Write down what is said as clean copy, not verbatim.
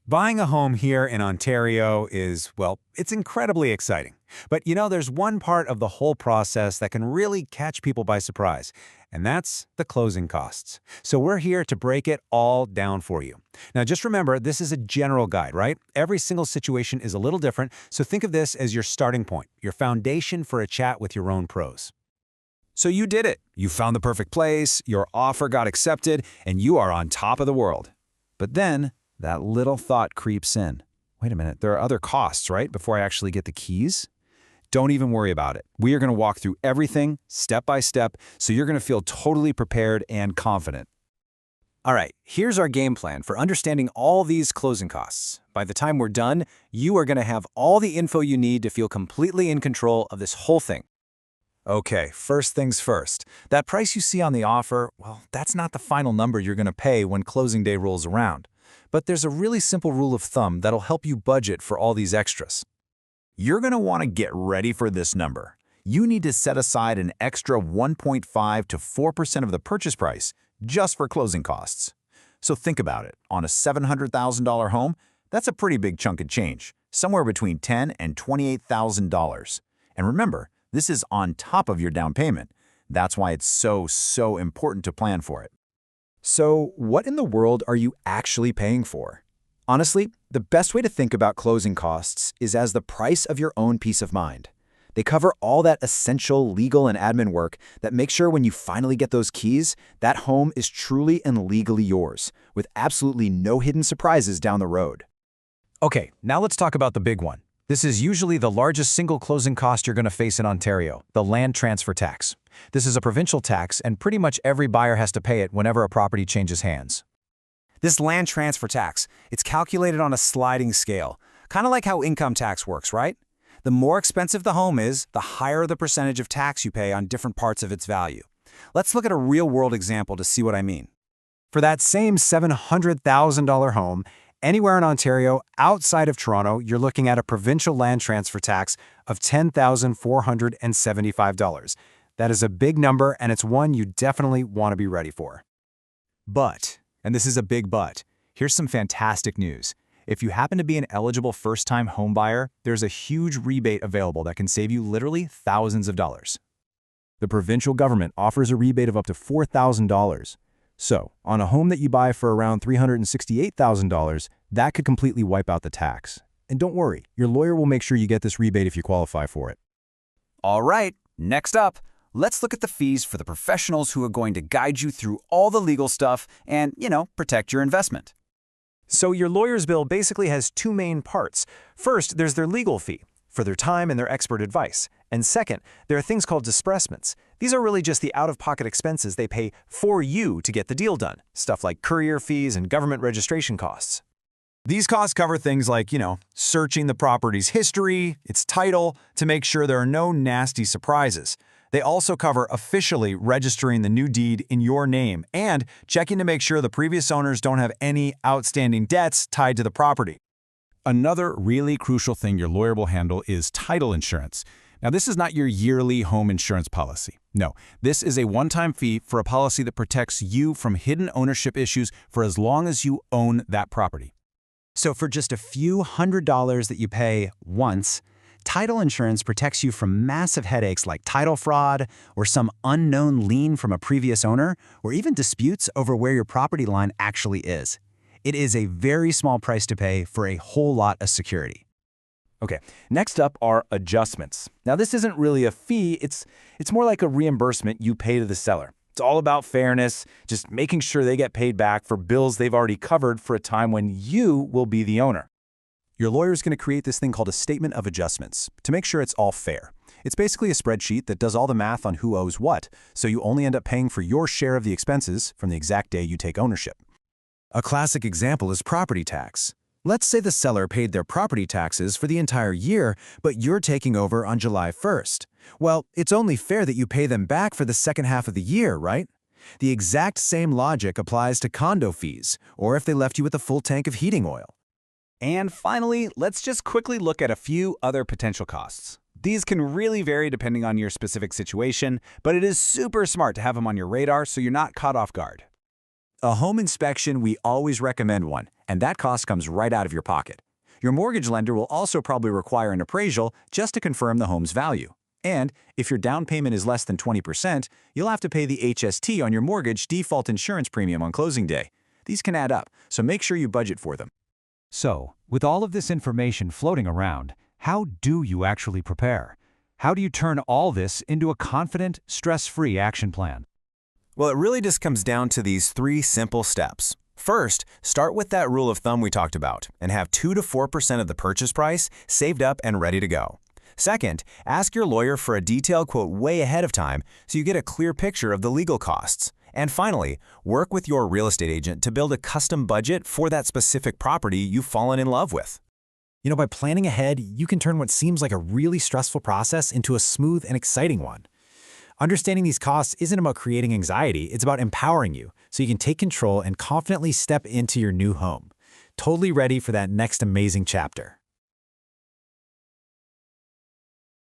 Buying a home here in Ontario is, well, it's incredibly exciting. But there's one part of the whole process that can really catch people by surprise, and that's the closing costs. So we're here to break it all down for you. Now, just remember, this is a general guide, right? Every single situation is a little different, so think of this as your starting point, your foundation for a chat with your own pros. So you did it. You found the perfect place, your offer got accepted, and you are on top of the world. But then, that little thought creeps in. Wait a minute, there are other costs, right, before I actually get the keys? Don't even worry about it. We are going to walk through everything, step by step, so you're going to feel totally prepared and confident. All right, here's our game plan for understanding all these closing costs. By the time we're done, you are going to have all the info you need to feel completely in control of this whole thing. Okay, first things first. That price you see on the offer, well, that's not the final number you're going to pay when closing day rolls around. But there's a really simple rule of thumb that'll help you budget for all these extras. You're going to want to get ready for this number. You need to set aside an extra 1.5 to 4% of the purchase price just for closing costs. So think about it. On a $700,000 home, that's a pretty big chunk of change, somewhere between $10,000 and $28,000. And remember, this is on top of your down payment. That's why it's so important to plan for it. So, what in the world are you actually paying for? Honestly, the best way to think about closing costs is as the price of your own peace of mind. They cover all that essential legal and admin work that makes sure when you finally get those keys, that home is truly and legally yours, with absolutely no hidden surprises down the road. Okay, now let's talk about the big one. This is usually the largest single closing cost you're going to face in Ontario, the land transfer tax. This is a provincial tax, and pretty much every buyer has to pay it whenever a property changes hands. This land transfer tax, it's calculated on a sliding scale, kind of like how income tax works, right? The more expensive the home is, the higher the percentage of tax you pay on different parts of its value. Let's look at a real-world example to see what I mean. For that same $700,000 home, anywhere in Ontario, outside of Toronto, you're looking at a provincial land transfer tax of $10,475. That is a big number, and it's one you definitely want to be ready for. But, and this is a big but, here's some fantastic news. If you happen to be an eligible first-time home buyer, there's a huge rebate available that can save you literally thousands of dollars. The provincial government offers a rebate of up to $4,000. So, on a home that you buy for around $368,000, that could completely wipe out the tax. And don't worry, your lawyer will make sure you get this rebate if you qualify for it. All right, next up, let's look at the fees for the professionals who are going to guide you through all the legal stuff and, protect your investment. So your lawyer's bill basically has two main parts. First, there's their legal fee, for their time and their expert advice. And second, there are things called disbursements. These are really just the out-of-pocket expenses they pay for you to get the deal done, stuff like courier fees and government registration costs. These costs cover things like, searching the property's history, its title, to make sure there are no nasty surprises. They also cover officially registering the new deed in your name and checking to make sure the previous owners don't have any outstanding debts tied to the property. Another really crucial thing your lawyer will handle is title insurance. Now, this is not your yearly home insurance policy. No, this is a one-time fee for a policy that protects you from hidden ownership issues for as long as you own that property. So for just a few $100s that you pay once, title insurance protects you from massive headaches like title fraud or some unknown lien from a previous owner, or even disputes over where your property line actually is. It is a very small price to pay for a whole lot of security. Okay, next up are adjustments. Now, this isn't really a fee, it's more like a reimbursement you pay to the seller. It's all about fairness, just making sure they get paid back for bills they've already covered for a time when you will be the owner. Your lawyer is going to create this thing called a statement of adjustments to make sure it's all fair. It's basically a spreadsheet that does all the math on who owes what, so you only end up paying for your share of the expenses from the exact day you take ownership. A classic example is property tax. Let's say the seller paid their property taxes for the entire year, but you're taking over on July 1st. Well, it's only fair that you pay them back for the second half of the year, right? The exact same logic applies to condo fees, or if they left you with a full tank of heating oil. And finally, let's just quickly look at a few other potential costs. These can really vary depending on your specific situation, but it is super smart to have them on your radar so you're not caught off guard. A home inspection, we always recommend one. and that cost comes right out of your pocket. Your mortgage lender will also probably require an appraisal just to confirm the home's value. And if your down payment is less than 20%, you'll have to pay the HST on your mortgage default insurance premium on closing day. These can add up, so make sure you budget for them. So, with all of this information floating around, how do you actually prepare? How do you turn all this into a confident, stress-free action plan? Well, it really just comes down to these 3 simple steps. First, start with that rule of thumb we talked about and have 2 to 4% of the purchase price saved up and ready to go. Second, ask your lawyer for a detailed quote way ahead of time so you get a clear picture of the legal costs. And finally, work with your real estate agent to build a custom budget for that specific property you've fallen in love with. You know, by planning ahead, you can turn what seems like a really stressful process into a smooth and exciting one. Understanding these costs isn't about creating anxiety, it's about empowering you so you can take control and confidently step into your new home, totally ready for that next amazing chapter.